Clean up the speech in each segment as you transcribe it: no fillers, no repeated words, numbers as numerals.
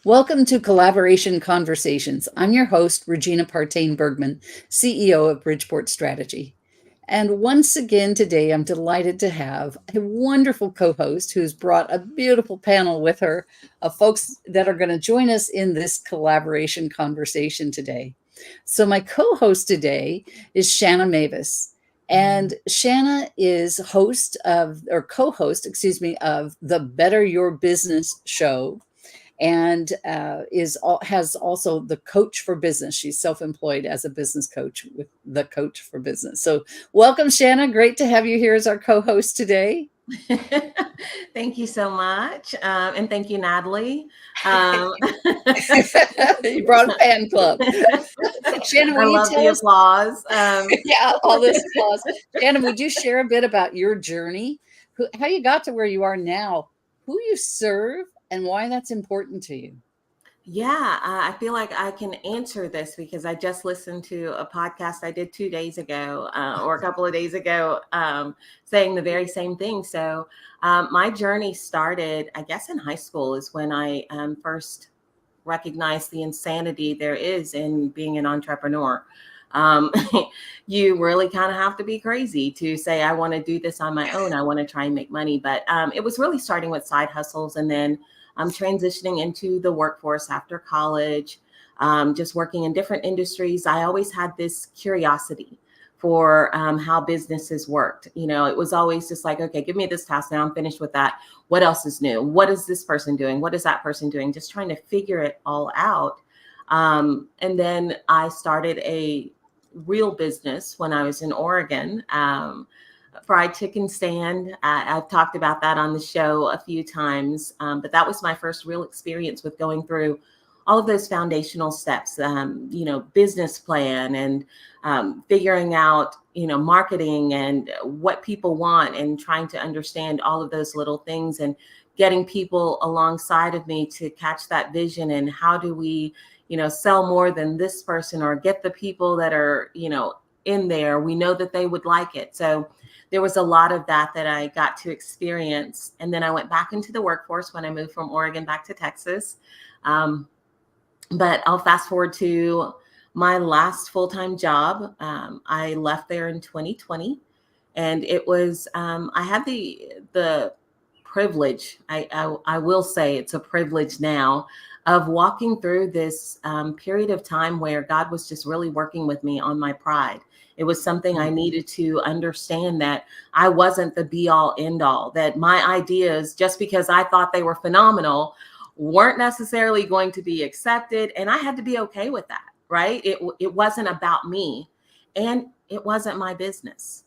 Welcome to Collaboration Conversations. I'm your host, Regina Partain Bergman, CEO of Bridgeport Strategy. And once again today, I'm delighted to have a wonderful co-host who's brought a beautiful panel with her of folks that are going to join us in this collaboration conversation today. So my co-host today is Shanna Mavis. And Shanna is co-host, of the Better Your Business show, and has also the Coach for Business. She's self-employed as a business coach with the Coach for Business. So welcome, Shanna. Great to have you here as our co-host today. Thank you so much. And thank you, Natalie. You brought a fan club. Shanna, I love the applause. Yeah, all this applause. Shanna, would you share a bit about your journey, how you got to where you are now, who you serve, and why that's important to you? Yeah, I feel like I can answer this because I just listened to a podcast I did 2 days ago or a couple of days ago saying the very same thing. So my journey started, I guess, in high school is when I first recognized the insanity there is in being an entrepreneur. Um, you really kind of have to be crazy to say, I want to do this on my own. I want to try and make money. But it was really starting with side hustles, and then I'm transitioning into the workforce after college, just working in different industries. I always had this curiosity for how businesses worked. You know, it was always just like, okay, give me this task. Now I'm finished with that. What else is new? What is this person doing? What is that person doing? Just trying to figure it all out. And then I started a real business when I was in Oregon. Fried chicken stand. I've talked about that on the show a few times, but that was my first real experience with going through all of those foundational steps, business plan and figuring out, marketing and what people want and trying to understand all of those little things and getting people alongside of me to catch that vision and how do we, sell more than this person or get the people that are, in there. We know that they would like it. So there was a lot of that I got to experience. And then I went back into the workforce when I moved from Oregon back to Texas. But I'll fast forward to my last full-time job. I left there in 2020, and it was I had the privilege. I will say it's a privilege now of walking through this period of time where God was just really working with me on my pride. It was something I needed to understand, that I wasn't the be all end all, that my ideas, just because I thought they were phenomenal, weren't necessarily going to be accepted. And I had to be okay with that, right? It wasn't about me, and it wasn't my business.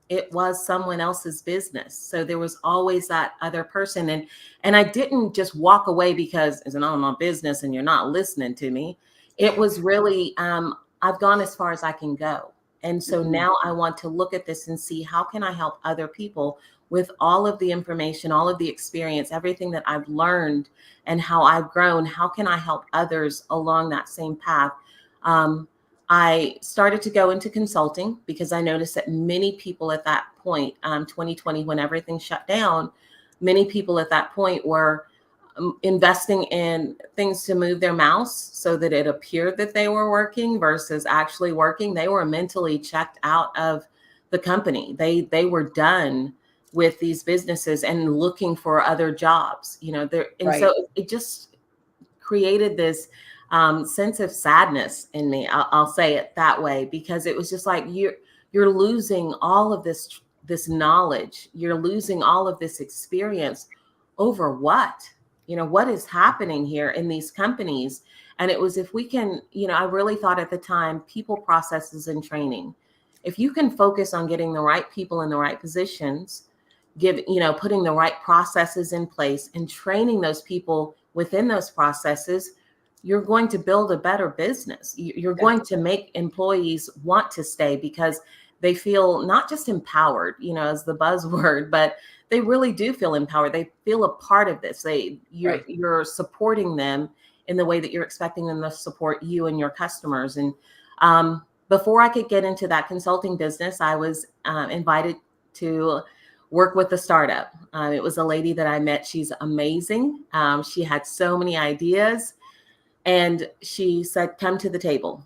It was someone else's business. So there was always that other person. And I didn't just walk away because it's not my business and you're not listening to me. It was really, I've gone as far as I can go. And so now I want to look at this and see how can I help other people with all of the information, all of the experience, everything that I've learned and how I've grown. How can I help others along that same path? I started to go into consulting because I noticed that many people at that point, 2020, when everything shut down, many people at that point were investing in things to move their mouse so that it appeared that they were working versus actually working. They were mentally checked out of the company. They were done with these businesses and looking for other jobs, So it just created this sense of sadness in me. I'll say it that way, because it was just like you're losing all of this knowledge. You're losing all of this experience over what? What is happening here in these companies? And it was, if we can, I really thought at the time, people, processes, and training. If you can focus on getting the right people in the right positions, putting the right processes in place and training those people within those processes, you're going to build a better business. You're going to make employees want to stay because they feel not just empowered, as the buzzword, but they really do feel empowered. They feel a part of this. You're supporting them in the way that you're expecting them to support you and your customers. And before I could get into that consulting business, I was invited to work with a startup. It was a lady that I met. She's amazing. She had so many ideas. And she said, come to the table.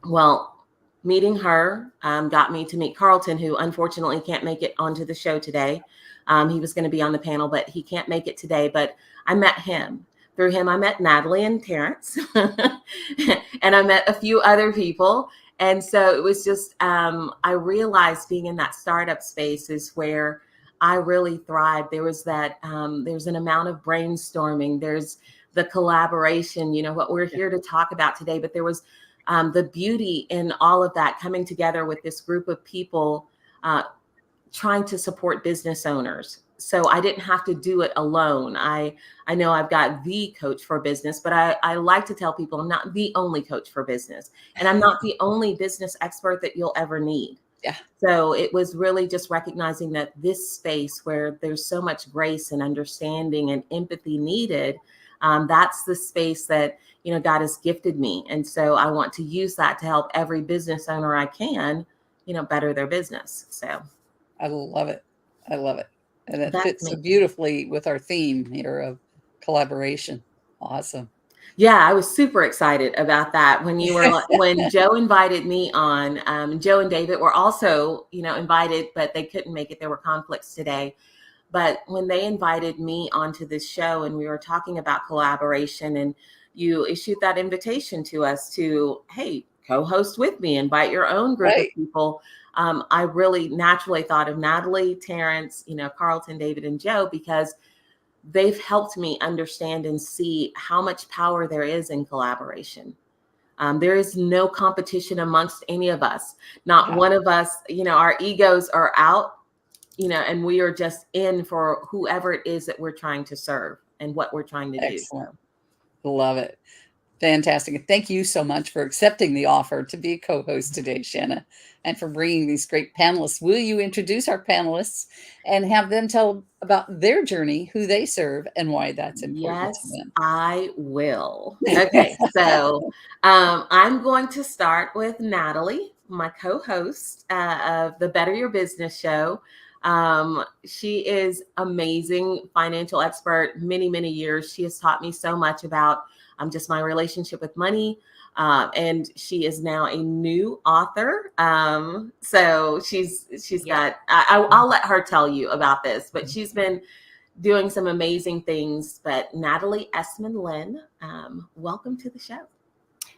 Well, meeting her got me to meet Carlton, who unfortunately can't make it onto the show today. He was going to be on the panel, but he can't make it today. But I met him. Through him, I met Natalie and Terrence, and I met a few other people. And so it was just, I realized being in that startup space is where I really thrived. There was that, there's an amount of brainstorming. There's the collaboration, what we're here to talk about today. But there was the beauty in all of that coming together with this group of people trying to support business owners. So I didn't have to do it alone. I know I've got the coach for business, but I like to tell people I'm not the only coach for business, and I'm not the only business expert that you'll ever need. Yeah. So it was really just recognizing that this space where there's so much grace and understanding and empathy needed, that's the space that God has gifted me. And so I want to use that to help every business owner I can, better their business. So I love it. I love it. And it that's fits so beautifully with our theme here of collaboration. Awesome. Yeah, I was super excited about that when when Joe invited me on. Joe and David were also, invited, but they couldn't make it. There were conflicts today. But when they invited me onto this show and we were talking about collaboration, and you issued that invitation to us to, hey, co-host with me, invite your own group of people. I really naturally thought of Natalie, Terrence, Carlton, David, and Joe, because they've helped me understand and see how much power there is in collaboration. There is no competition amongst any of us. Not one of us, our egos are out, and we are just in for whoever it is that we're trying to serve and what we're trying to do. Excellent. Love it. Fantastic. And thank you so much for accepting the offer to be a co-host today, Shanna, and for bringing these great panelists. Will you introduce our panelists and have them tell about their journey, who they serve, and why that's important to them? I will. Okay, so I'm going to start with Natalie, my co-host of the Better Your Business show. She is amazing financial expert, many, many years. She has taught me so much about just my relationship with money. And she is now a new author. So she's got, I'll let her tell you about this, but she's been doing some amazing things. But Natalie Esman-Lynn, welcome to the show.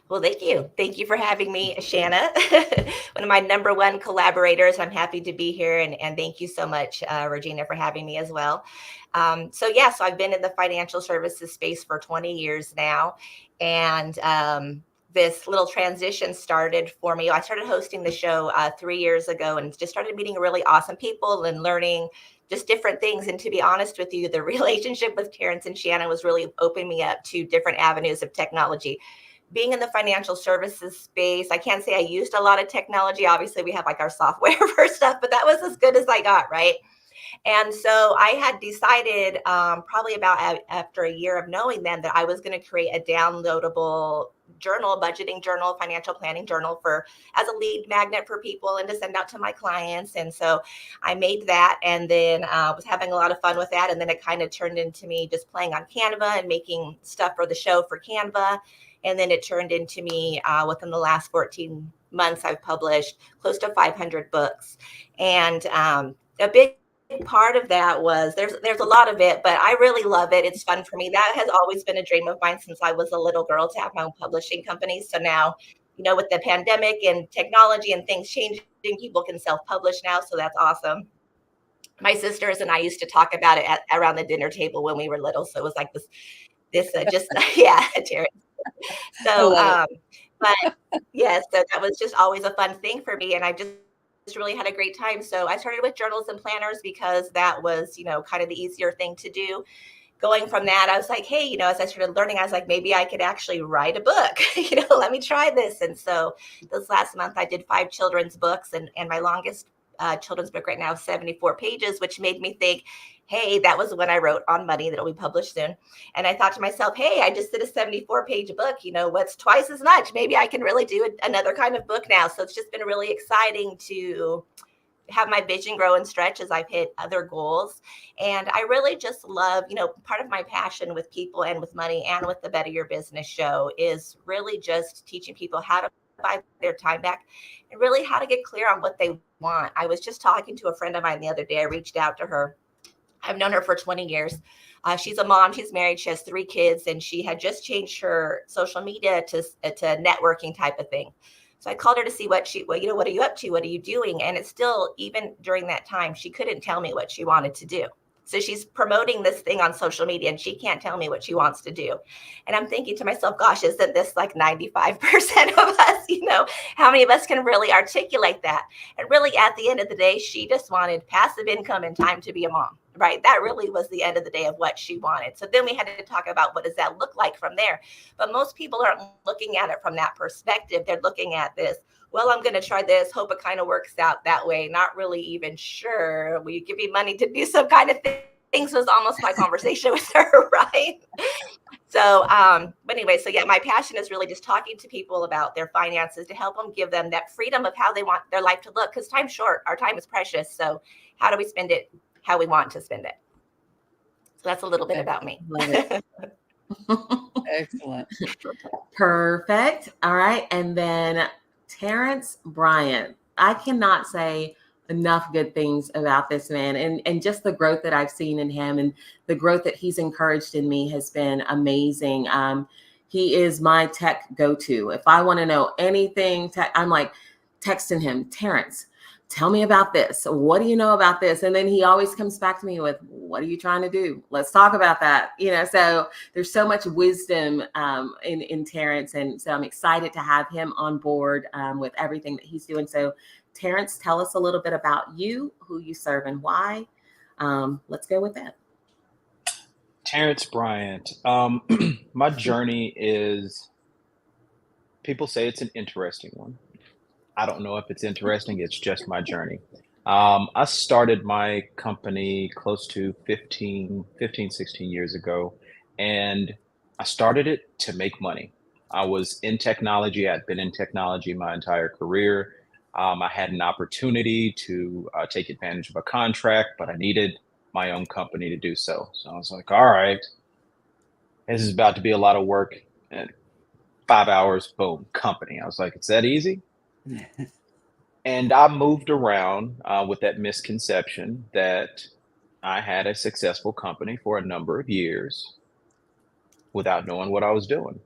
Well, thank you. Thank you for having me, Shanna, one of my number one collaborators. I'm happy to be here. And thank you so much, Regina, for having me as well. So I've been in the financial services space for 20 years now. And this little transition started for me. I started hosting the show 3 years ago and just started meeting really awesome people and learning just different things. And to be honest with you, the relationship with Terrence and Shanna was really opening me up to different avenues of technology. Being in the financial services space, I can't say I used a lot of technology. Obviously, we have like our software for stuff, but that was as good as I got, right? And so I had decided probably about after a year of knowing them that I was going to create a downloadable journal, budgeting journal, financial planning journal as a lead magnet for people and to send out to my clients. And so I made that and then was having a lot of fun with that. And then it kind of turned into me just playing on Canva and making stuff for the show for Canva. And then it turned into me within the last 14 months, I've published close to 500 books. And a big part of that was there's a lot of it, but I really love it. It's fun for me. That has always been a dream of mine since I was a little girl, to have my own publishing company. So now, with the pandemic and technology and things changing, people can self-publish now. So that's awesome. My sisters and I used to talk about it around the dinner table when we were little. So it was like Terry. So, but yes, so that was just always a fun thing for me. And I just really had a great time. So I started with journals and planners because that was, kind of the easier thing to do. Going from that, I was like, hey, as I started learning, I was like, maybe I could actually write a book, let me try this. And so this last month I did 5 children's books and my longest children's book right now is 74 pages, which made me think, hey, that was when I wrote on money that'll be published soon. And I thought to myself, hey, I just did a 74-page book, what's twice as much? Maybe I can really do another kind of book now. So it's just been really exciting to have my vision grow and stretch as I've hit other goals. And I really just love, part of my passion with people and with money and with the Better Your Business show is really just teaching people how to buy their time back and really how to get clear on what they want. I was just talking to a friend of mine the other day. I reached out to her. I've known her for 20 years. She's a mom. She's married. She has 3 kids, and she had just changed her social media to networking type of thing. So I called her to see what are you up to? What are you doing? And it's still, even during that time, she couldn't tell me what she wanted to do. So she's promoting this thing on social media and she can't tell me what she wants to do. And I'm thinking to myself, gosh, isn't this like 95% of us? How many of us can really articulate that? And really at the end of the day, she just wanted passive income and time to be a mom, right? That really was the end of the day of what she wanted. So then we had to talk about what does that look like from there? But most people aren't looking at it from that perspective. They're looking at this, well, I'm going to try this, hope it kind of works out that way. Not really even sure. Will you give me money to do some kind of things was almost my conversation with her, right? So, but anyway, so yeah, my passion is really just talking to people about their finances to help them, give them that freedom of how they want their life to look, because time's short, our time is precious. So how do we spend it how we want to spend it? So that's a little bit about me. Excellent. Perfect. All right. And then Terrence Bryant. I cannot say enough good things about this man, and just the growth that I've seen in him and the growth that he's encouraged in me has been amazing. He is my tech go-to. If I want to know anything tech, I'm like texting him, Terrence, tell me about this. What do you know about this? And then he always comes back to me with, what are you trying to do? Let's talk about that. So there's so much wisdom in Terrence. And so I'm excited to have him on board with everything that he's doing. So Terrence, tell us a little bit about you, who you serve and why. Let's go with that. Terrence Bryant. My journey is, people say it's an interesting one. I don't know if it's interesting. It's just my journey. I started my company close to 15, 16 years ago, and I started it to make money. I was in technology. I'd been in technology my entire career. I had an opportunity to take advantage of a contract, but I needed my own company to do so. So I was like, all right, this is about to be a lot of work. And 5 hours, boom, company. I was like, it's that easy? And I moved around with that misconception that I had a successful company for a number of years without knowing what I was doing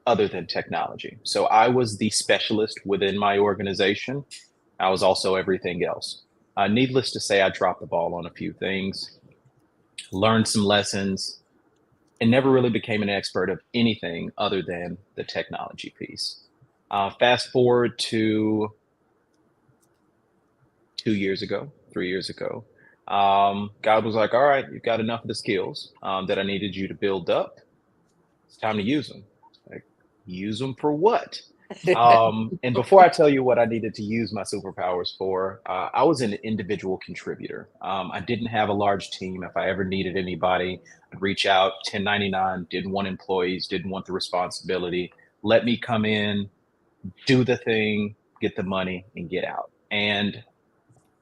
other than technology. So I was the specialist within my organization. I was also everything else. Needless to say, I dropped the ball on a few things, learned some lessons, and never really became an expert of anything other than the technology piece. Fast forward to 3 years ago, God was like, all right, you've got enough of the skills that I needed you to build up. It's time to use them. Like, use them for what? And before I tell you what I needed to use my superpowers for, I was an individual contributor. I didn't have a large team. If I ever needed anybody, I'd reach out, 1099, didn't want employees, didn't want the responsibility. Let me come in, do the thing, get the money, and get out. And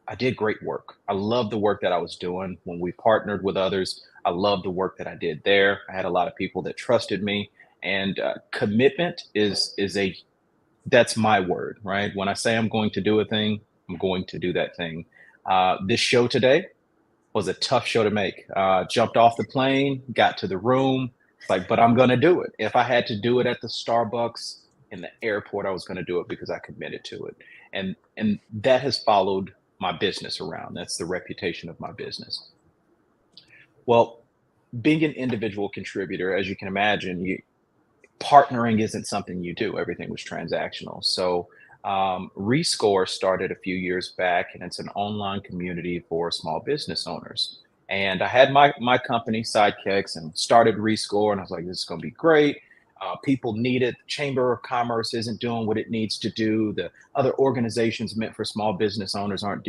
I did great work. I loved the work that I was doing. When we partnered with others, I loved the work that I did there. I had a lot of people that trusted me, and commitment that's my word, right? When I say I'm going to do a thing, I'm going to do that thing. This show today was a tough show to make. Jumped off the plane, got to the room. It's like, but I'm going to do it. If I had to do it at the Starbucks in the airport, I was going to do it because I committed to it. And that has followed my business around. That's the reputation of my business. Well, being an individual contributor, as you can imagine, partnering isn't something you do. Everything was transactional. So Rescore started a few years back, and it's an online community for small business owners. And I had my company, Sidekicks, and started Rescore, and I was like, this is going to be great. People need it. Chamber of Commerce isn't doing what it needs to do. The other organizations meant for small business owners aren't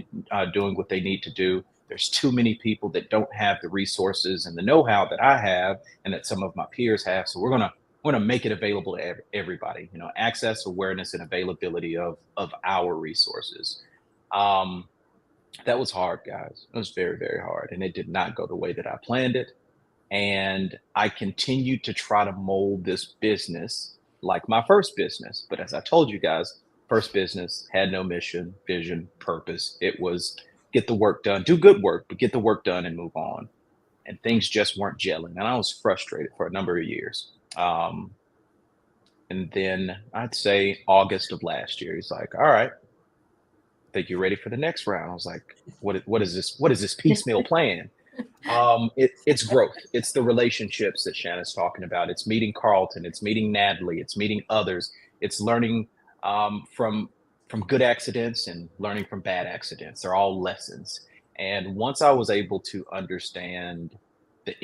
doing what they need to do. There's too many people that don't have the resources and the know-how that I have and that some of my peers have. So we're going to make it available to everybody, access, awareness, and availability of our resources. That was hard, guys. It was very, very hard. And it did not go the way that I planned it. And I continued to try to mold this business like my first business. But as I told you guys, first business had no mission, vision, purpose. It was get the work done, do good work, but get the work done and move on. And things just weren't gelling. And I was frustrated for a number of years. And then I'd say August of last year, he's like, all right, think you're ready for the next round. I was like, what is this? What is this piecemeal plan? It's growth. It's the relationships that Shanna's talking about. It's meeting Carlton. It's meeting Natalie. It's meeting others. It's learning from good accidents and learning from bad accidents. They're all lessons. And once I was able to understand the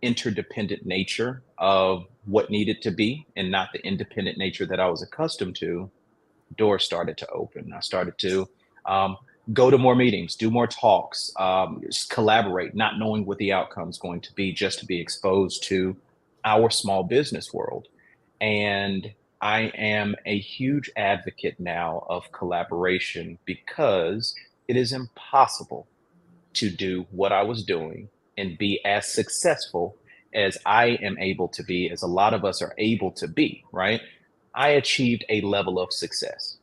interdependent nature of what needed to be and not the independent nature that I was accustomed to, doors started to open. I started to go to more meetings, do more talks, just collaborate, not knowing what the outcome is going to be, just to be exposed to our small business world. And I am a huge advocate now of collaboration because it is impossible to do what I was doing and be as successful as I am able to be, as a lot of us are able to be, right? I achieved a level of success.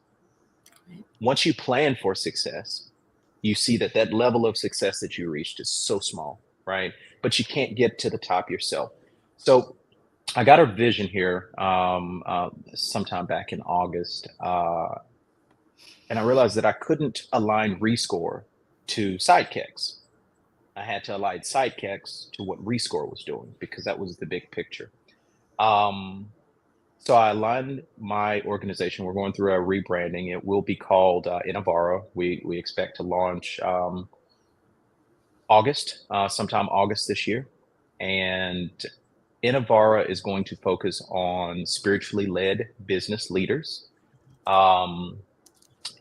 Once you plan for success, you see that that level of success that you reached is so small, right? But you can't get to the top yourself. So I got a vision here sometime back in August, and I realized that I couldn't align Rescore to Sidekicks. I had to align Sidekicks to what Rescore was doing because that was the big picture. So I aligned my organization. We're going through a rebranding. It will be called Innovara. We expect to launch August, sometime August this year. And Innovara is going to focus on spiritually led business leaders.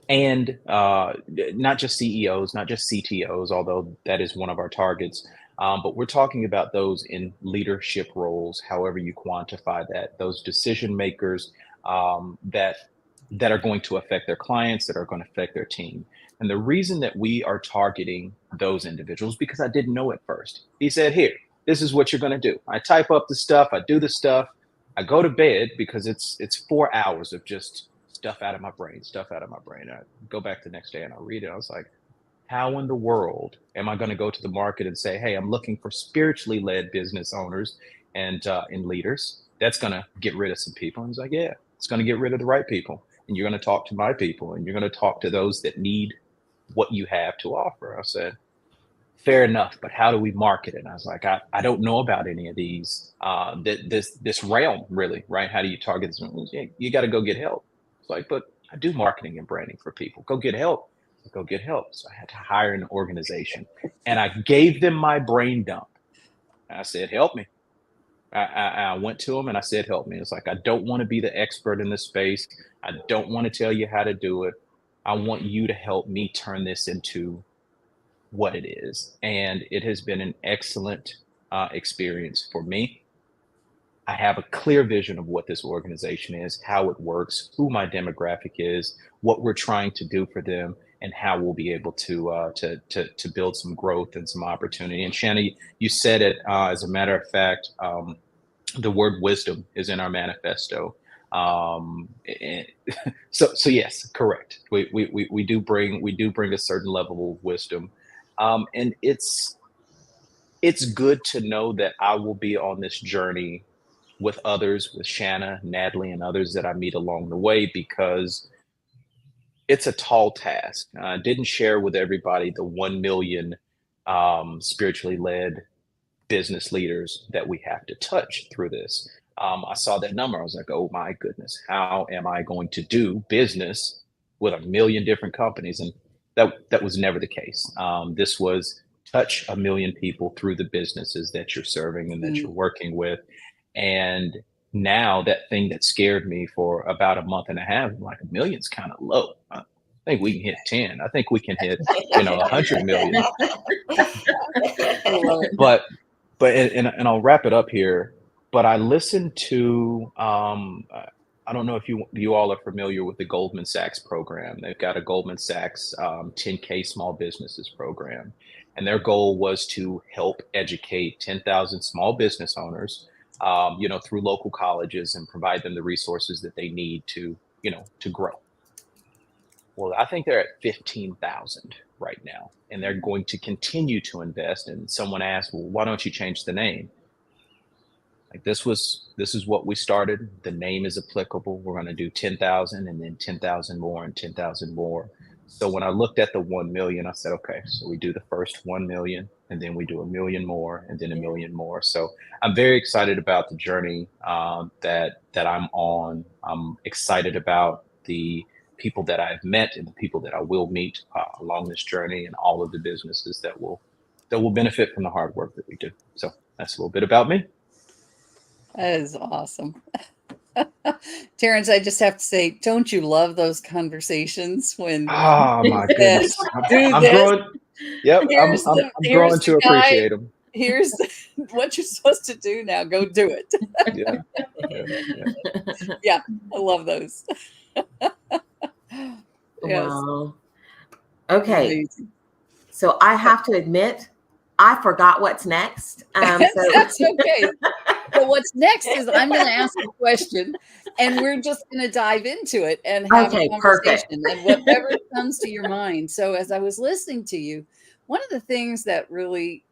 And not just CEOs, not just CTOs, although that is one of our targets. But we're talking about those in leadership roles, however you quantify that, those decision makers that are going to affect their clients, that are going to affect their team. And the reason that we are targeting those individuals, because I didn't know at first. He said, here, this is what you're going to do. I type up the stuff, I do the stuff, I go to bed because it's 4 hours of just stuff out of my brain. I go back the next day and I read it. I was like, how in the world am I going to go to the market and say, hey, I'm looking for spiritually led business owners and leaders? That's going to get rid of some people. And he's like, yeah, it's going to get rid of the right people. And you're going to talk to my people and you're going to talk to those that need what you have to offer. I said, fair enough, but how do we market it? And I was like, I don't know about any of these, this realm really, right? How do you target this? Yeah, you got to go get help. It's like, but I do marketing and branding for people. Go get help. So I had to hire an organization and I gave them my brain dump. I said, help me. I went to them and I said, help me. It's like, I don't want to be the expert in this space. I don't want to tell you how to do it. I want you to help me turn this into what it is. And it has been an excellent experience for me. I have a clear vision of what this organization is, how it works, who my demographic is, what we're trying to do for them, and how we'll be able to build some growth and some opportunity. And Shanna, you said it. As a matter of fact, the word wisdom is in our manifesto. So yes, correct. We do bring a certain level of wisdom, and it's good to know that I will be on this journey with others, with Shanna, Natalie, and others that I meet along the way, because it's a tall task. I didn't share with everybody the 1 million spiritually led business leaders that we have to touch through this. I saw that number. I was like, oh my goodness, how am I going to do business with 1 million different companies? And that was never the case. This was touch 1 million people through the businesses that you're serving and that you're working with. And now that thing that scared me for about a month and a half, like 1 million's kind of low. I think we can hit 10. I think we can hit, 100 million. But and I'll wrap it up here. But I listened to I don't know if you all are familiar with the Goldman Sachs program. They've got a Goldman Sachs 10K small businesses program, and their goal was to help educate 10,000 small business owners, through local colleges and provide them the resources that they need to, to grow. Well, I think they're at 15,000 right now, and they're going to continue to invest. And someone asked, well, why don't you change the name? Like this is what we started. The name is applicable. We're going to do 10,000 and then 10,000 more and 10,000 more. So when I looked at the 1 million, I said, okay, so we do the first 1 million and then we do a million more and then a million more. So I'm very excited about the journey that I'm on. I'm excited about the people that I've met and the people that I will meet along this journey, and all of the businesses that will benefit from the hard work that we do. So that's a little bit about me. That is awesome. Terrence, I just have to say, don't you love those conversations when oh my goodness, I'm growing. Yep, I'm growing to appreciate them. Here's what you're supposed to do now. Go do it. Yeah, I love those. Yes. Wow. Okay. Amazing. So I have to admit, I forgot what's next. That's okay. But what's next is I'm going to ask a question, and we're just going to dive into it and have a conversation and whatever comes to your mind. So as I was listening to you, one of the things that really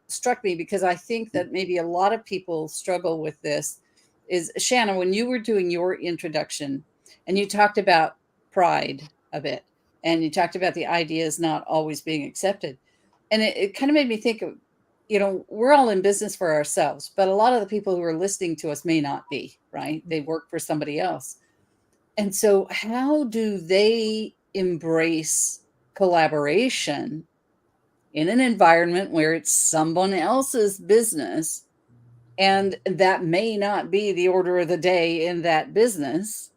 struck me, because I think that maybe a lot of people struggle with this, is, Shanna, when you were doing your introduction and you talked about pride a bit, and you talked about the ideas not always being accepted. And it kind of made me think of, we're all in business for ourselves, but a lot of the people who are listening to us may not be, right? They work for somebody else. And so how do they embrace collaboration in an environment where it's someone else's business, and that may not be the order of the day in that business?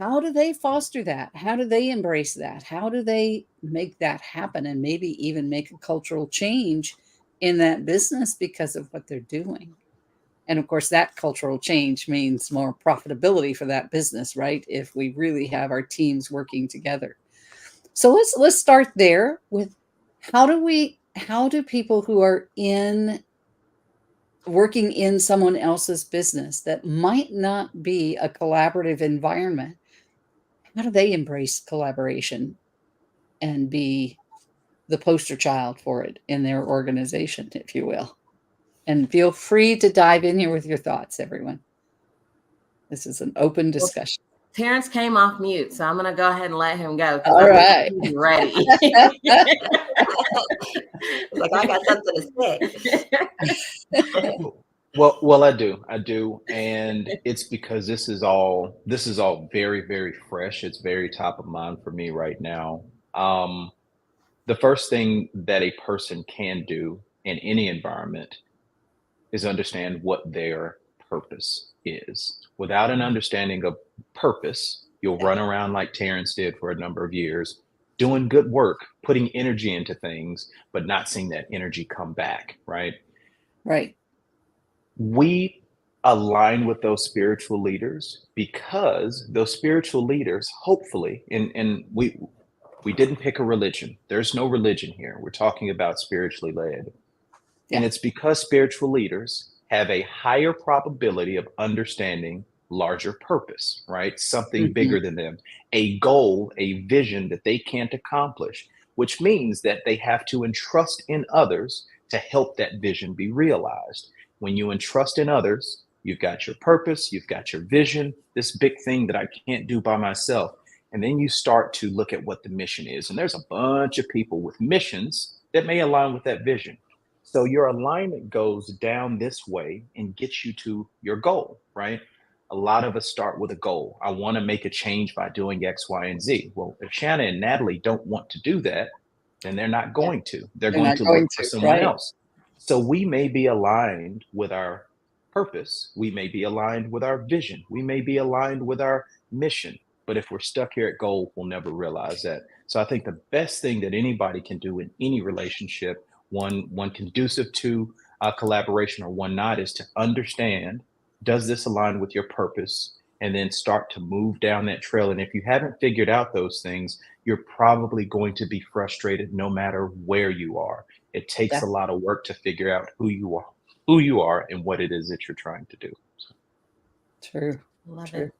How do they foster that? How do they embrace that? How do they make that happen, and maybe even make a cultural change in that business because of what they're doing? And of course, that cultural change means more profitability for that business, right? If we really have our teams working together. So let's start there with how do people who are working in someone else's business that might not be a collaborative environment, how do they embrace collaboration and be the poster child for it in their organization, if you will? And feel free to dive in here with your thoughts, everyone. This is an open discussion. Terrence came off mute, so I'm going to go ahead and let him go. All right. He's ready. Like, I got something to say. Well, I do. And it's because this is all very, very fresh. It's very top of mind for me right now. The first thing that a person can do in any environment is understand what their purpose is. Without an understanding of purpose, you'll run around like Terrence did for a number of years, doing good work, putting energy into things, but not seeing that energy come back, right? Right. We align with those spiritual leaders because those spiritual leaders, hopefully, and we didn't pick a religion. There's no religion here. We're talking about spiritually led. Yeah. And it's because spiritual leaders have a higher probability of understanding larger purpose, right? Something bigger than them, a goal, a vision that they can't accomplish, which means that they have to entrust in others to help that vision be realized. When you entrust in others, you've got your purpose, you've got your vision, this big thing that I can't do by myself. And then you start to look at what the mission is. And there's a bunch of people with missions that may align with that vision. So your alignment goes down this way and gets you to your goal, right? A lot of us start with a goal. I want to make a change by doing X, Y, and Z. Well, if Shanna and Natalie don't want to do that, then they're not going to. They're going to look for someone else. So we may be aligned with our purpose. We may be aligned with our vision. We may be aligned with our mission. But if we're stuck here at goal, we'll never realize that. So I think the best thing that anybody can do in any relationship, one conducive to collaboration or one not, is to understand, does this align with your purpose? and then start to move down that trail. And if you haven't figured out those things, you're probably going to be frustrated no matter where you are. It takes a lot of work to figure out who you are and what it is that you're trying to do. True. Love True. it.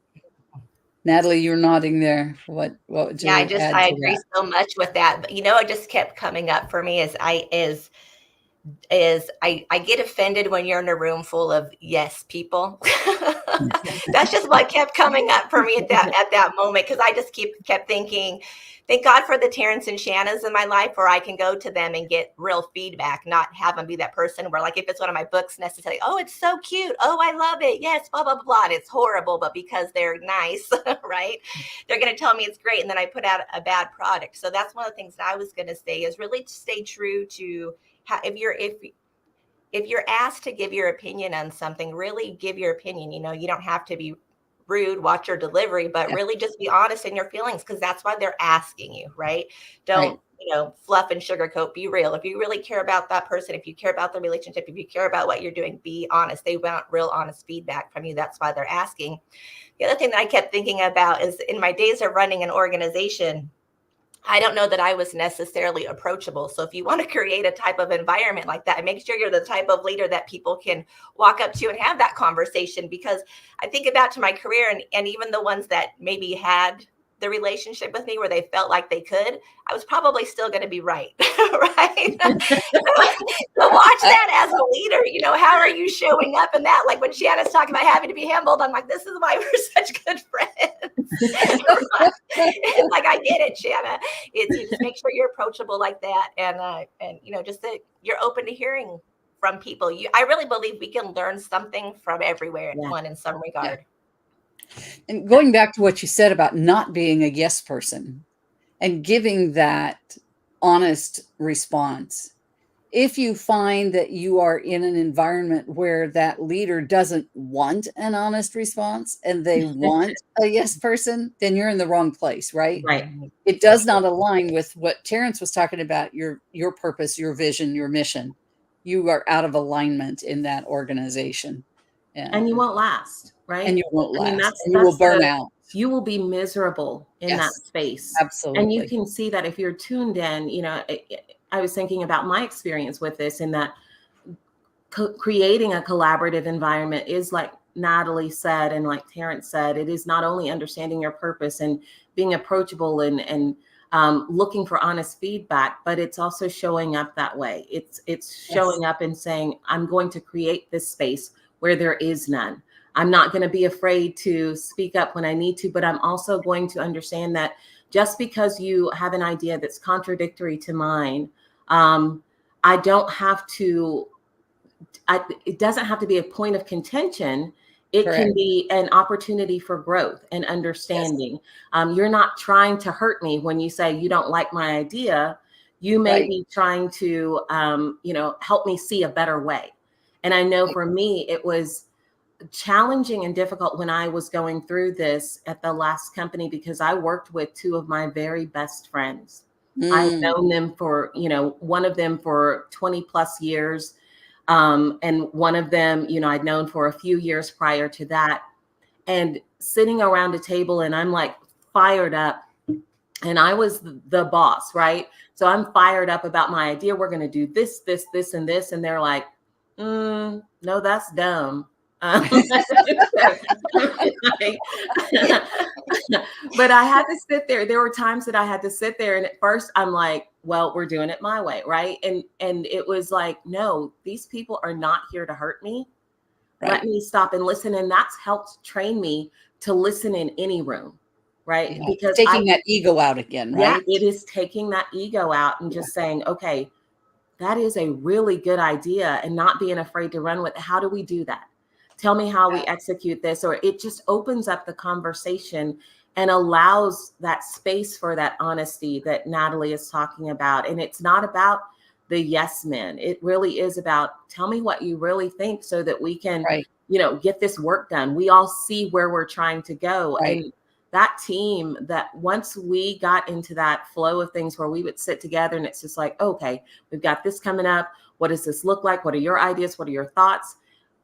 Natalie, you're nodding there. What would you add I to agree that? so much with that. But it just kept coming up for me I get offended when you're in a room full of yes people. That's just what kept coming up for me at that moment, because I just kept thinking, thank God for the Terrence and Shannas in my life where I can go to them and get real feedback, not have them be that person where, like, if it's one of my books necessarily, oh, it's so cute, oh, I love it, yes, blah blah blah, and it's horrible, but because they're nice, right, they're going to tell me it's great, and then I put out a bad product. So that's one of the things that I was going to say, is really to stay true to how, if you're asked to give your opinion on something, really give your opinion. You don't have to be rude, watch your delivery, but really just be honest in your feelings, because that's why they're asking you, right? Don't, fluff and sugarcoat, be real. If you really care about that person, if you care about the relationship, if you care about what you're doing, be honest. They want real honest feedback from you. That's why they're asking. The other thing that I kept thinking about is, in my days of running an organization, I don't know that I was necessarily approachable. So if you want to create a type of environment like that, make sure you're the type of leader that people can walk up to and have that conversation. Because I think about to my career, and even the ones that maybe had the relationship with me where they felt like they could, I was probably still going to be right. Right. So watch that as a leader. How are you showing up in that? Like when Shanna's talking about having to be humbled, I'm like, this is why we're such good friends. It's like, I get it, Shanna. It's, you just make sure you're approachable like that. And just that you're open to hearing from people. I really believe we can learn something from everyone in some regard. Yeah. And going back to what you said about not being a yes person and giving that honest response, if you find that you are in an environment where that leader doesn't want an honest response and they want a yes person, then you're in the wrong place, right? Right. It does not align with what Terrence was talking about, your purpose, your vision, your mission. You are out of alignment in that organization. And you won't last, right? And you won't last. I mean, and you will burn out. You will be miserable in that space. Absolutely. And you can see that if you're tuned in. I was thinking about my experience with this, in that creating a collaborative environment is, like Natalie said, and like Terrence said, it is not only understanding your purpose and being approachable and looking for honest feedback, but it's also showing up that way. It's showing up and saying, I'm going to create this space where there is none. I'm not going to be afraid to speak up when I need to, but I'm also going to understand that just because you have an idea that's contradictory to mine, I don't have to, it doesn't have to be a point of contention. It can be an opportunity for growth and understanding. You're not trying to hurt me when you say you don't like my idea. You may be trying to, help me see a better way. And I know for me, it was challenging and difficult when I was going through this at the last company, because I worked with two of my very best friends. I've known them for, one of them for 20 plus years. And one of them, I'd known for a few years prior to that. And sitting around a table, and I'm like fired up, and I was the boss, right? So I'm fired up about my idea. We're going to do this, this, this, and this. And they're like, no, that's dumb. But I had to sit there. There were times that I had to sit there, and at first I'm like, well, we're doing it my way, right? And it was like, no, these people are not here to hurt me. Let me stop and listen. And that's helped train me to listen in any room, right? Because taking that ego out again, right? Yeah, it is taking that ego out and just saying, okay, that is a really good idea, and not being afraid to run with it. How do we do that? Tell me how we execute this. Or it just opens up the conversation and allows that space for that honesty that Natalie is talking about. And it's not about the yes men. It really is about, tell me what you really think so that we can, get this work done. We all see where we're trying to go. And that team, that once we got into that flow of things where we would sit together and it's just like, okay, we've got this coming up. What does this look like? What are your ideas? What are your thoughts?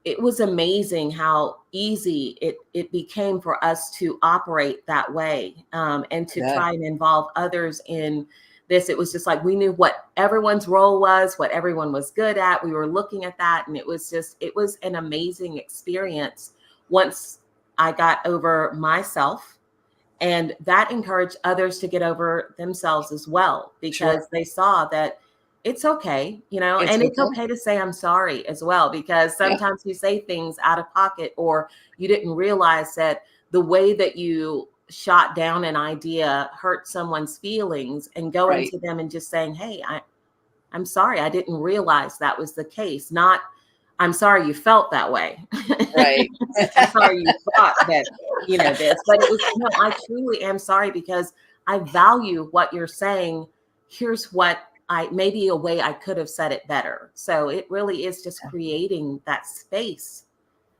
it was amazing how easy it became for us to operate that way, and to try and involve others in this. It was just like we knew what everyone's role was, what everyone was good at. We were looking at that, and it was an amazing experience once I got over myself. And that encouraged others to get over themselves as well, because they saw that it's okay, and it's okay to say I'm sorry as well, because sometimes you say things out of pocket, or you didn't realize that the way that you shot down an idea hurt someone's feelings, and going to them and just saying, hey, I'm sorry, I didn't realize that was the case. Not, I'm sorry you felt that way. Right. I'm sorry you thought that, this, but it was, no, I truly am sorry, because I value what you're saying. Here's what maybe a way I could have said it better. So it really is just creating that space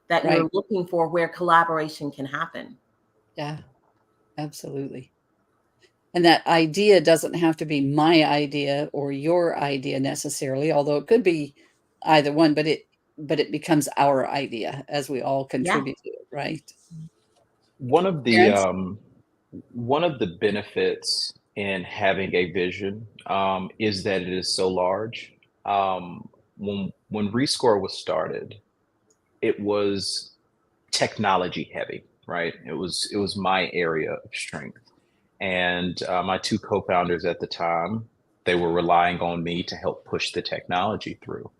that you're looking for, where collaboration can happen. Yeah, absolutely. And that idea doesn't have to be my idea or your idea necessarily, although it could be either one, but it becomes our idea as we all contribute to it, right? One of the benefits in having a vision is that it is so large. When Rescore was started, it was technology heavy, right? It was my area of strength, and my two co-founders at the time, they were relying on me to help push the technology through.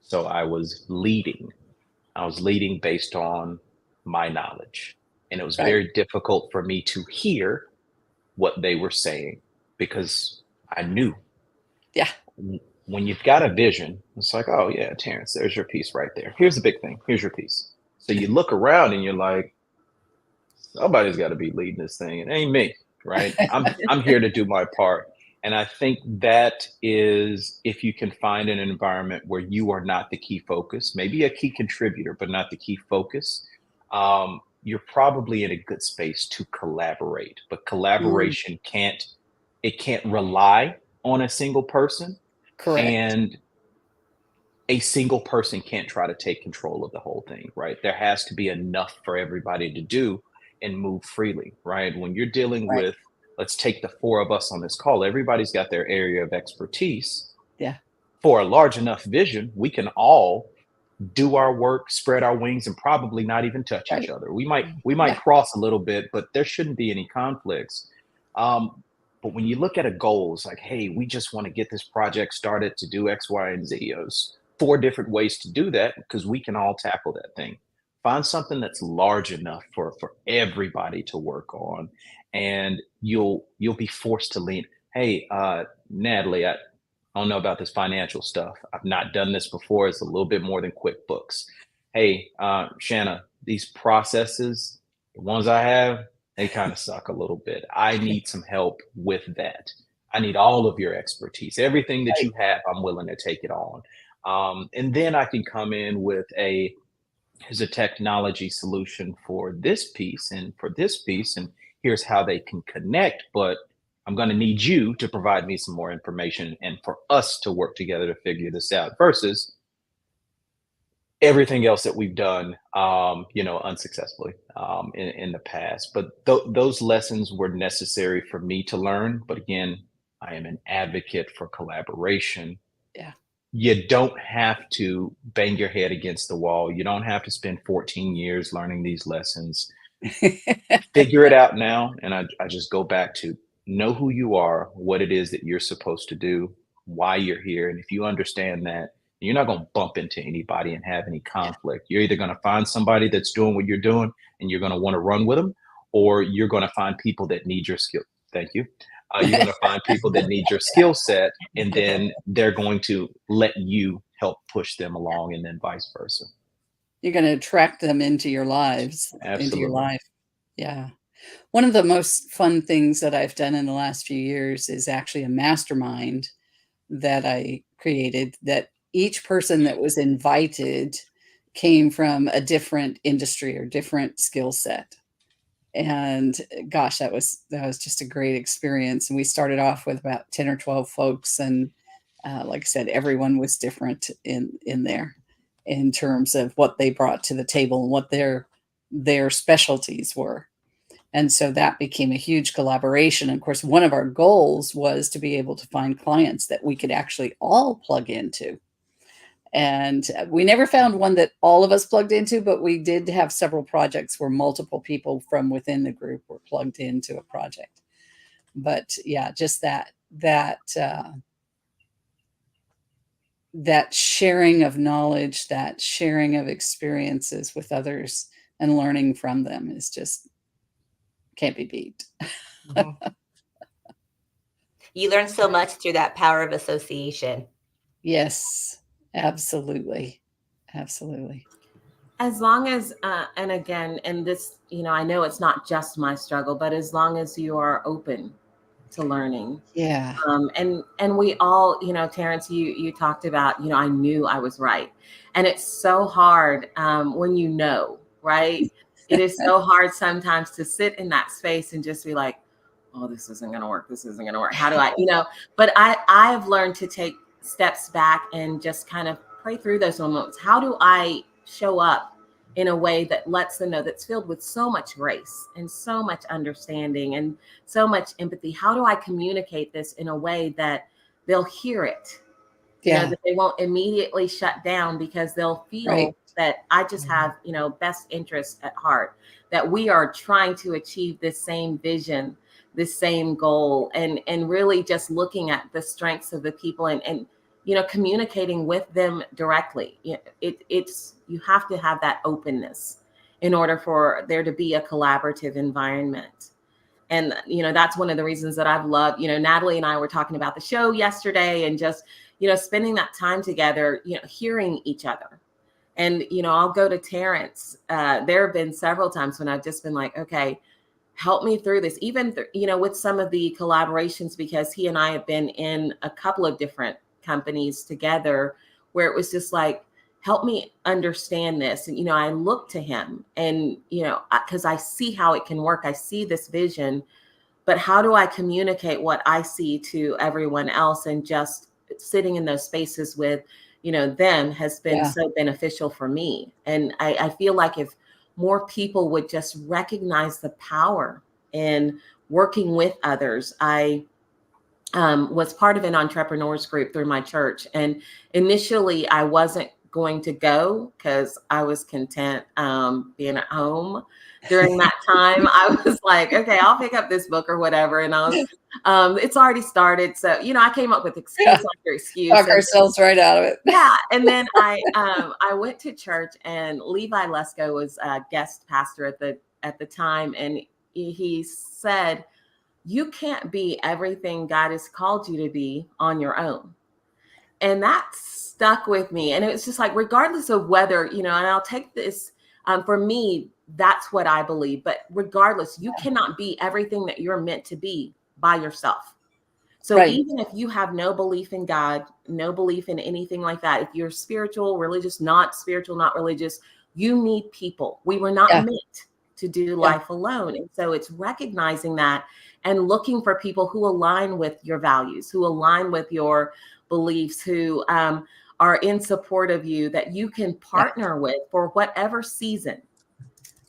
So I was leading based on my knowledge. And it was very difficult for me to hear what they were saying, because I knew. Yeah. When you've got a vision, it's like, oh yeah, Terrence, there's your piece right there. Here's the big thing. Here's your piece. So you look around and you're like, somebody's got to be leading this thing. It ain't me, right? I'm here to do my part. And I think that is, if you can find an environment where you are not the key focus, maybe a key contributor, but not the key focus, you're probably in a good space to collaborate. But collaboration can't rely on a single person. Correct. And a single person can't try to take control of the whole thing, right? There has to be enough for everybody to do and move freely, right? When you're dealing with, let's take the four of us on this call, everybody's got their area of expertise. Yeah. For a large enough vision, we can all do our work, spread our wings, and probably not even touch each other. We might cross a little bit, but there shouldn't be any conflicts. But when you look at a goal, it's like, hey, we just want to get this project started to do X, Y, and Z. There's 4 different ways to do that, because we can all tackle that thing. Find something that's large enough for everybody to work on, and you'll be forced to lean. Hey, Natalie, I don't know about this financial stuff. I've not done this before. It's a little bit more than QuickBooks. Hey, Shanna, these processes, the ones I have, they kind of suck a little bit. I need some help with that. I need all of your expertise. Everything that you have, I'm willing to take it on. And then I can come in with here's a technology solution for this piece and for this piece, and here's how they can connect. But I'm going to need you to provide me some more information and for us to work together to figure this out, versus everything else that we've done, unsuccessfully in the past. But those lessons were necessary for me to learn. But again, I am an advocate for collaboration. Yeah. You don't have to bang your head against the wall. You don't have to spend 14 years learning these lessons. Figure it out now. And I just go back to know who you are, what it is that you're supposed to do, why you're here. And if you understand that, you're not going to bump into anybody and have any conflict. You're either going to find somebody that's doing what you're doing and you're going to want to run with them, or you're going to find people that need your skill. Thank you. You're going to find people that need your skill set, and then they're going to let you help push them along, and then vice versa. You're going to attract them into your lives, Absolutely. into your life. Yeah. One of the most fun things that I've done in the last few years is actually a mastermind that I created, that each person that was invited came from a different industry or different skill set. And gosh, that was just a great experience. And we started off with about 10 or 12 folks. And like I said, everyone was different in there. in terms of what they brought to the table and what their specialties were. And so that became a huge collaboration. And of course, one of our goals was to be able to find clients that we could actually all plug into. And we never found one that all of us plugged into, but we did have several projects where multiple people from within the group were plugged into a project. But yeah, just that sharing of knowledge, that sharing of experiences with others and learning from them is just can't be beat. Mhm. You learn so much through that power of association. Yes, absolutely. Absolutely. As long as, and again, and this, I know it's not just my struggle, but as long as you are open to learning. Yeah. And we all, Terrence, you talked about, I knew I was right. And it's so hard when right? It is so hard sometimes to sit in that space and just be like, oh, this isn't going to work. This isn't going to work. How do I, but I've learned to take steps back and just kind of pray through those moments. How do I show up in a way that lets them know, that's filled with so much grace and so much understanding and so much empathy? How do I communicate this in a way that they'll hear it? Yeah. That they won't immediately shut down, because they'll feel Right. that I just have, best interests at heart, that we are trying to achieve this same vision, this same goal, and really just looking at the strengths of the people and communicating with them directly. It's you have to have that openness in order for there to be a collaborative environment. And, that's one of the reasons that I've loved, Natalie and I were talking about the show yesterday, and just, spending that time together, hearing each other. And, I'll go to Terrence. There have been several times when I've just been like, okay, help me through this, even, with some of the collaborations, because he and I have been in a couple of different companies together where it was just like, help me understand this. And, I look to him and, because I see how it can work. I see this vision, but how do I communicate what I see to everyone else? And just sitting in those spaces with, them has been so beneficial for me. And I feel like if more people would just recognize the power in working with others. I was part of an entrepreneurs group through my church. And initially I wasn't going to go because I was content being at home during that time. I was like, okay, I'll pick up this book or whatever. And I was, it's already started. So, I came up with excuse after excuse. Talk ourselves right out of it. Yeah. And then I went to church, and Levi Lesko was a guest pastor at the time. And he said, you can't be everything God has called you to be on your own. And that stuck with me. And it was just like, regardless of whether, and I'll take this, for me, that's what I believe. But regardless, you cannot be everything that you're meant to be by yourself. So even if you have no belief in God, no belief in anything like that, if you're spiritual, religious, not spiritual, not religious, you need people. We were not meant to do life alone. And so it's recognizing that and looking for people who align with your values, who align with your beliefs, who are in support of you, that you can partner with for whatever season,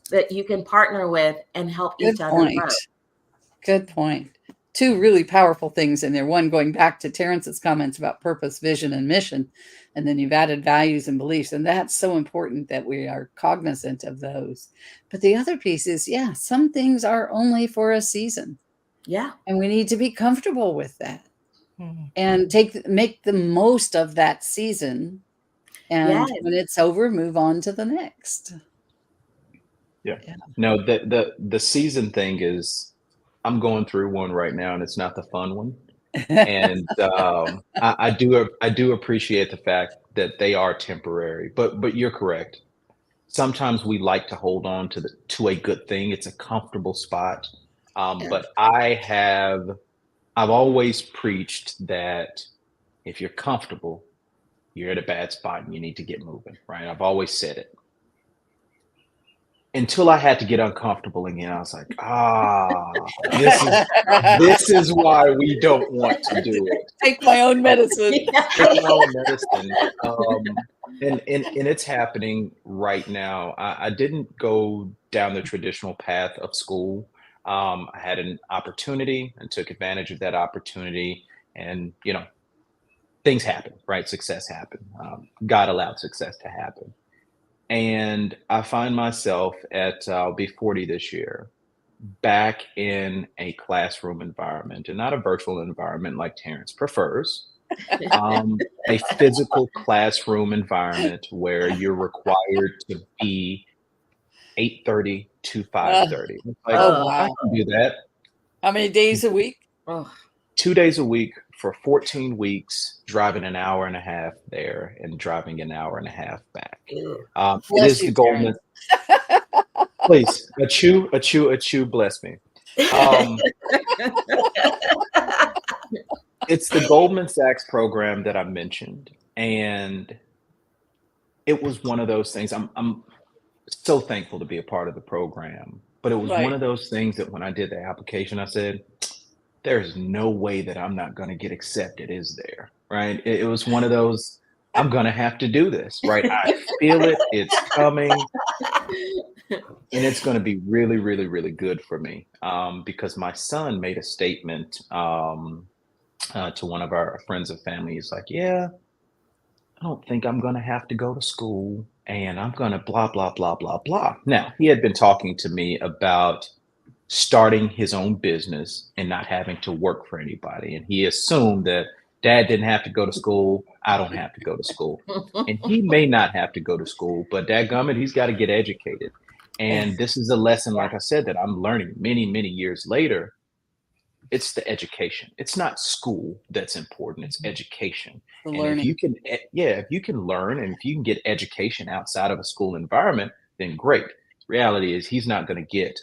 that you can partner with and help each other grow. Good point. Two really powerful things in there. One, going back to Terrence's comments about purpose, vision, and mission. And then you've added values and beliefs. And that's so important that we are cognizant of those. But the other piece is, some things are only for a season. Yeah. And we need to be comfortable with that. And make the most of that season. And when it's over, move on to the next. Yeah. No, the season thing is, I'm going through one right now, and it's not the fun one. And I do appreciate the fact that they are temporary, but you're correct. Sometimes we like to hold on to a good thing. It's a comfortable spot. But I've always preached that if you're comfortable, you're at a bad spot and you need to get moving, right? I've always said it. until I had to get uncomfortable again. I was like, this is why we don't want to do it. Take my own medicine. Take my own medicine. And it's happening right now. I didn't go down the traditional path of school. I had an opportunity and took advantage of that opportunity, and things happen, right? Success happened. God allowed success to happen. And I find myself I'll be 40 this year, back in a classroom environment, and not a virtual environment like Terrence prefers. A physical classroom environment where you're required to be 8:30 to 5:30. Like, Oh, I wow. can do that. How many days a week? 2 days a week for 14 weeks, driving an hour and a half there and driving an hour and a half back. It Bless is you, the golden. Please, a chew, bless me. It's the Goldman Sachs program that I mentioned, and it was one of those things. I'm so thankful to be a part of the program, but it was one of those things that when I did the application, I said, there's no way that I'm not going to get accepted, is there? Right? It was one of those, I'm going to have to do this, right? I feel it. It's coming. And it's going to be really, really, really good for me, because my son made a statement to one of our friends and family. He's like, yeah, I don't think I'm going to have to go to school, and I'm going to blah, blah, blah, blah, blah. Now, he had been talking to me about starting his own business and not having to work for anybody. And he assumed that dad didn't have to go to school. I don't have to go to school. And he may not have to go to school, but dadgummit, he's got to get educated. And this is a lesson, like I said, that I'm learning many, many years later. It's the education. It's not school that's important. It's education. And if you can learn, and if you can get education outside of a school environment, then great. Reality is he's not going to get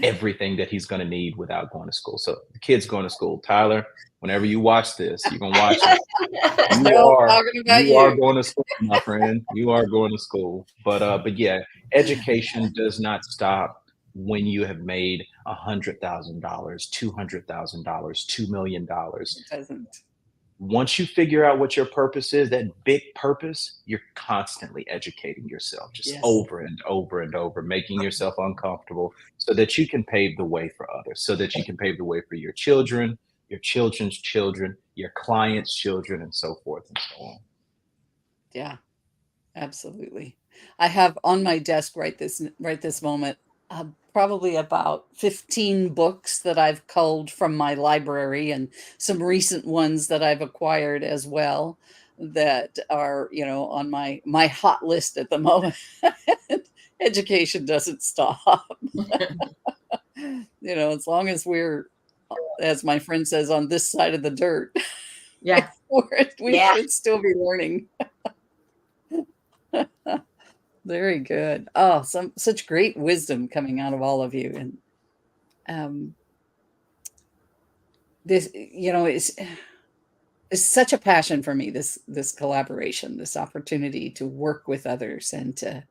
everything that he's going to need without going to school. So the kid's going to school. Tyler, whenever you watch this, you're going to watch it. You are going to school, my friend. You are going to school. But yeah, education does not stop when you have made $100,000, $200,000, $2 million. It doesn't. Once you figure out what your purpose is, that big purpose, you're constantly educating yourself, just over and over and over, making yourself uncomfortable so that you can pave the way for others, so that you can pave the way for your children, your children's children, your clients' children, and so forth and so on. Yeah, absolutely. I have on my desk right this moment, probably about 15 books that I've culled from my library, and some recent ones that I've acquired as well, that are, on my hot list at the moment. Education doesn't stop. As long as we're, as my friend says, on this side of the dirt. Yeah. we should still be learning. Very good. Oh, such great wisdom coming out of all of you. And this, is such a passion for me, this collaboration, this opportunity to work with others and to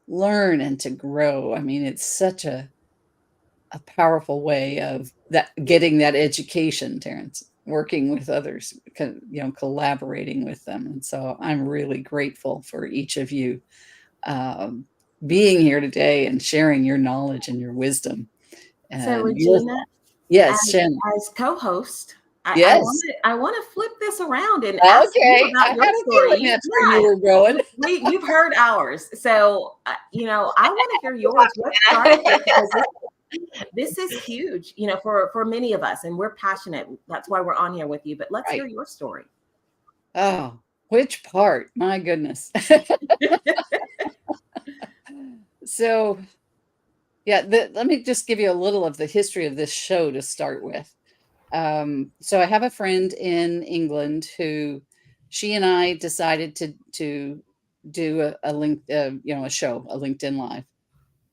learn and to grow. I mean, it's such a powerful way of getting that education, Terrence, working with others, collaborating with them. And so I'm really grateful for each of you being here today and sharing your knowledge and your wisdom. And so Regina, Shanna, as co-host, I want to flip this around and ask you about your story. That's where you were going. You've heard ours, so I want to hear yours. What started it? Because this is huge, for many of us, and we're passionate. That's why we're on here with you. But let's hear your story. Oh, which part? My goodness. So, let me just give you a little of the history of this show to start with. So I have a friend in England who, she and I decided to do a show, a LinkedIn Live,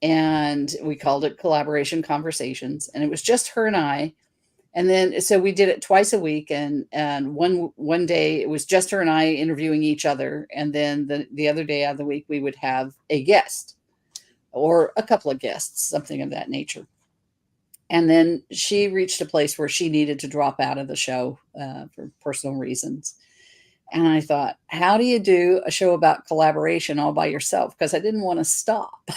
and we called it Collaboration Conversations, and it was just her and I. And then, so we did it twice a week, and one day it was just her and I interviewing each other, and then the other day of the week we would have a guest. or a couple of guests, something of that nature. And then she reached a place where she needed to drop out of the show for personal reasons. And I thought, how do you do a show about collaboration all by yourself? Because I didn't want to stop.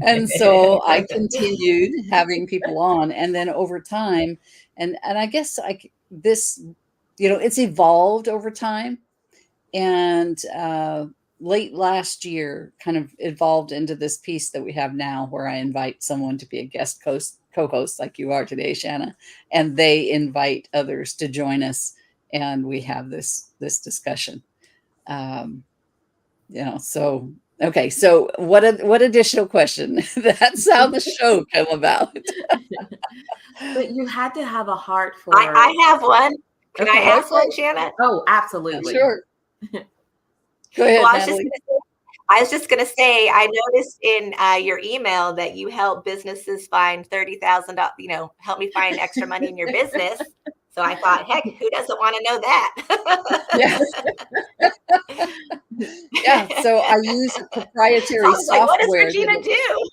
And so I continued having people on. And then over time, and I guess this, it's evolved over time. And late last year kind of evolved into this piece that we have now, where I invite someone to be a guest co-host like you are today, Shanna, and they invite others to join us, and we have this discussion. So okay, so what additional question? That's how the show came about. But you had to have a heart for. I have one. Can I ask one, Shanna? Oh, absolutely. Sure. Go ahead, Well, Natalie. I was just going to say, I noticed in your email that you help businesses find $30,000, help me find extra money in your business. So I thought, heck, who doesn't want to know that? Yeah. Yeah. So I use a proprietary software. Like, what does Regina do?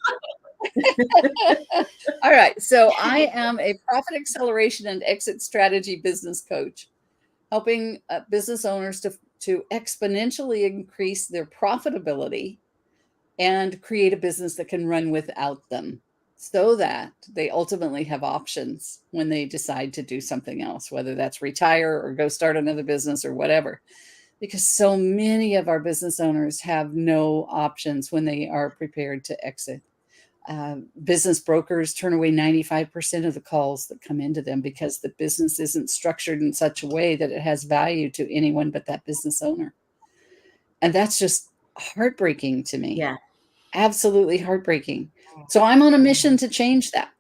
All right. So I am a profit acceleration and exit strategy business coach, helping business owners to exponentially increase their profitability and create a business that can run without them, so that they ultimately have options when they decide to do something else, whether that's retire or go start another business or whatever. Because so many of our business owners have no options when they are prepared to exit. Business brokers turn away 95% of the calls that come into them because the business isn't structured in such a way that it has value to anyone but that business owner. And that's just heartbreaking to me. Yeah. Absolutely heartbreaking. So I'm on a mission to change that.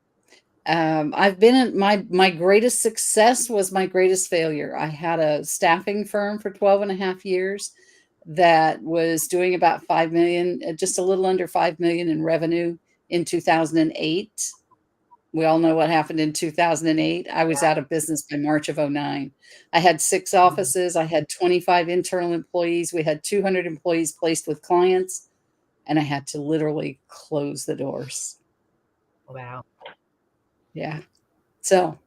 I've been my greatest success was my greatest failure. I had a staffing firm for 12 and a half years that was doing about 5 million, just a little under 5 million in revenue in 2008. We all know what happened in 2008. I was out of business by March of 2009. I had 6 offices. I had 25 internal employees. We had 200 employees placed with clients, and I had to literally close the doors. Wow. Yeah. So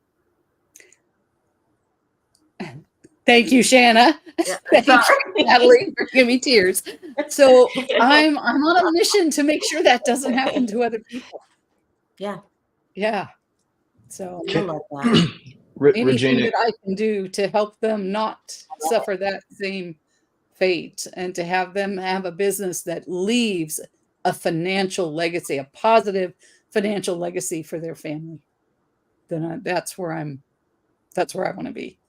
thank you, Shanna. Yeah. Thanks, Natalie, for giving me tears. So I'm on a mission to make sure that doesn't happen to other people. Yeah. Yeah. So I love that. anything Regina, that I can do to help them not suffer that same fate, and to have them have a business that leaves a financial legacy, a positive financial legacy for their family, then that's where I want to be.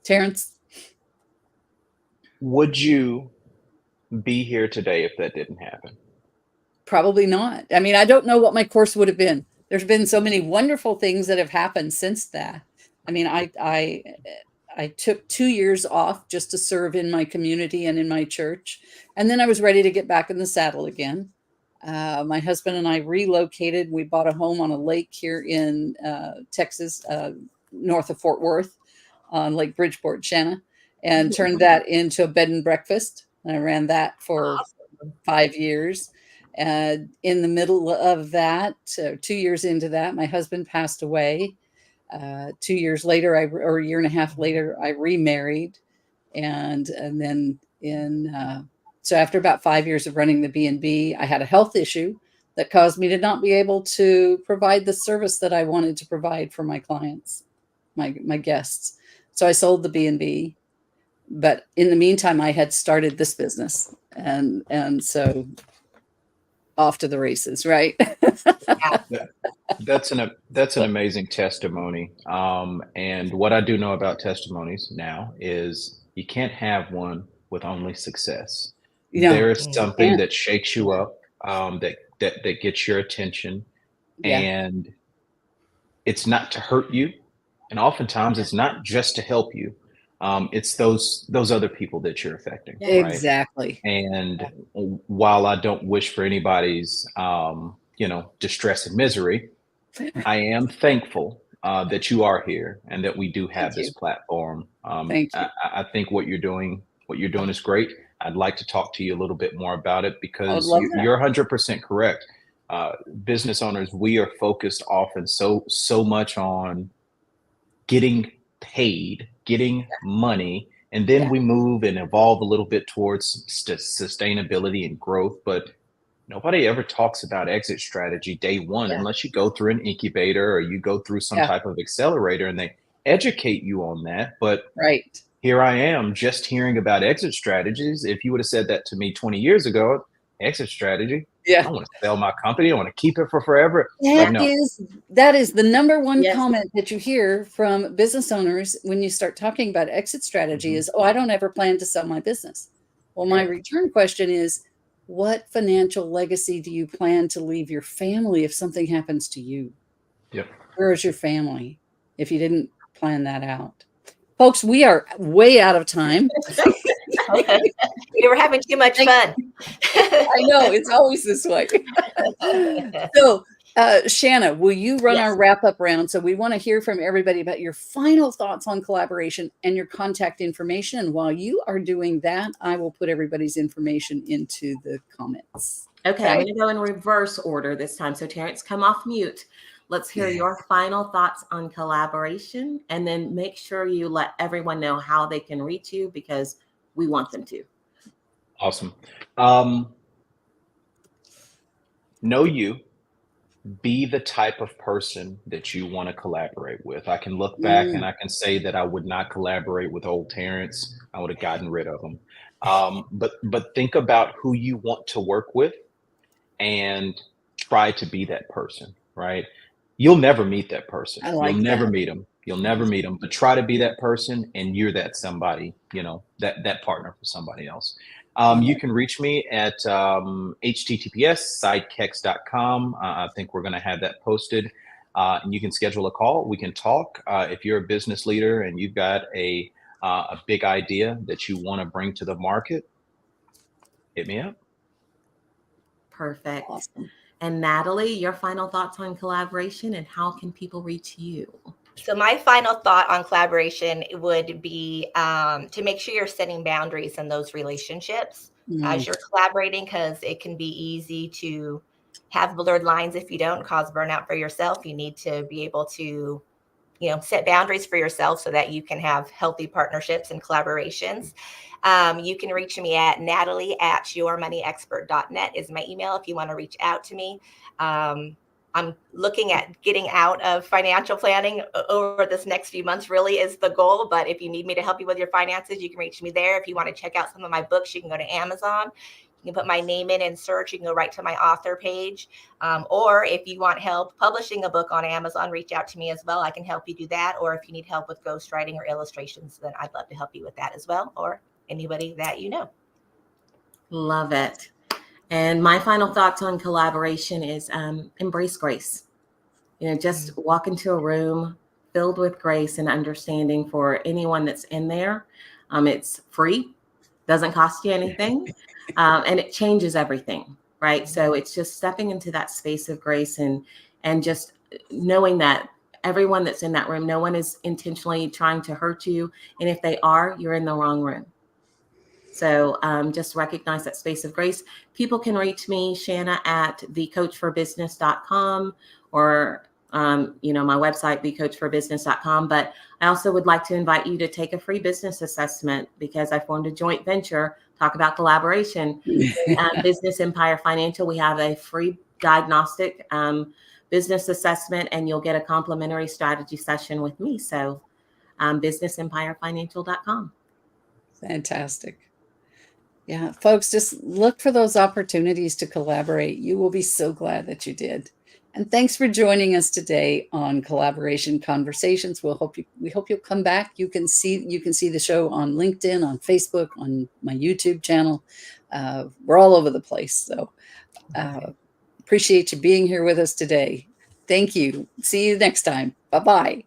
Terrence? would you be here today if that didn't happen? Probably not. I mean, I don't know what my course would have been. There's been so many wonderful things that have happened since that. I mean, I took 2 years off just to serve in my community and in my church. And then I was ready to get back in the saddle again. My husband and I relocated. We bought a home on a lake here in Texas, north of Fort Worth, on Lake Bridgeport, Shanna, and turned that into a bed and breakfast. And I ran that for 5 years. And in the middle of that, 2 years into that, my husband passed away. 2 years later, or a year and a half later, I remarried. And then so after about 5 years of running the B&B, I had a health issue that caused me to not be able to provide the service that I wanted to provide for my clients, my guests. So I sold the B&B. But in the meantime, I had started this business. And so off to the races, right? That's an amazing testimony. And what I do know about testimonies now is you can't have one with only success. There is something that shakes you up, that gets your attention, and it's not to hurt you. And oftentimes it's not just to help you. It's those other people that you're affecting. Exactly. Right? And while I don't wish for anybody's, distress and misery, I am thankful that you are here and that we do have this platform. Thank you. I think what you're doing is great. I'd like to talk to you a little bit more about it I would because love that. you're 100% correct. Business owners, we are focused often so much on getting paid, getting money, and then Yeah. we move and evolve a little bit towards sustainability and growth. But nobody ever talks about exit strategy day one Yeah. unless you go through an incubator or you go through some Yeah. type of accelerator and they educate you on that. But Right. here I am just hearing about exit strategies. If you would have said that to me 20 years ago, exit strategy, I Yeah. don't want to sell my company. I want to keep it for forever. But Yeah. no, That is the number one Yes. comment that you hear from business owners when you start talking about exit strategy Mhm. is, oh, I don't ever plan to sell my business. Well, my Yeah. return question is, what financial legacy do you plan to leave your family if something happens to you? Yep. Where is your family if you didn't plan that out? Folks, we are way out of time. We were having too much fun. I know, it's always this way. So, Shanna, will you run Yes. our wrap-up round? So we want to hear from everybody about your final thoughts on collaboration and your contact information. And while you are doing that, I will put everybody's information into the comments. Okay, I'm going to go in reverse order this time. So Terrence, come off mute. Let's hear your final thoughts on collaboration, and then make sure you let everyone know how they can reach you because we want them to. Awesome. Know you. Be the type of person that you want to collaborate with. I can look back and I can say that I would not collaborate with old Terrence. I would have gotten rid of him. But think about who you want to work with and try to be that person, right? You'll never meet that person. I You'll like never that. meet them. You'll never meet them, but try to be that person and you're that somebody, that partner for somebody else. You can reach me at https sidekex.com. I think we're going to have that posted. And you can schedule a call. We can talk. If you're a business leader and you've got a big idea that you want to bring to the market, hit me up. Perfect. Awesome. And Natalie, your final thoughts on collaboration and how can people reach you? So my final thought on collaboration would be to make sure you're setting boundaries in those relationships as you're collaborating, because it can be easy to have blurred lines if you don't, cause burnout for yourself. You need to be able to, set boundaries for yourself so that you can have healthy partnerships and collaborations. You can reach me at natalie@yourmoneyexpert.net is my email if you want to reach out to me. I'm looking at getting out of financial planning over this next few months, really is the goal. But if you need me to help you with your finances, you can reach me there. If you want to check out some of my books, you can go to Amazon. You can put my name in search. You can go right to my author page. Or if you want help publishing a book on Amazon, reach out to me as well. I can help you do that. Or if you need help with ghostwriting or illustrations, then I'd love to help you with that as well. Or anybody that you know. Love it. And my final thoughts on collaboration is embrace grace. Just walk into a room filled with grace and understanding for anyone that's in there. It's free, doesn't cost you anything, and it changes everything, right? So it's just stepping into that space of grace and just knowing that everyone that's in that room, no one is intentionally trying to hurt you. And if they are, you're in the wrong room. So just recognize that space of grace. People can reach me, Shanna, at thecoachforbusiness.com or, my website, thecoachforbusiness.com. But I also would like to invite you to take a free business assessment because I formed a joint venture, talk about collaboration. Business Empire Financial, we have a free diagnostic business assessment and you'll get a complimentary strategy session with me. So businessempirefinancial.com. Fantastic. Yeah, folks, just look for those opportunities to collaborate. You will be so glad that you did. And thanks for joining us today on Collaboration Conversations. We hope you'll come back. You can see the show on LinkedIn, on Facebook, on my YouTube channel. We're all over the place. So appreciate you being here with us today. Thank you. See you next time. Bye-bye.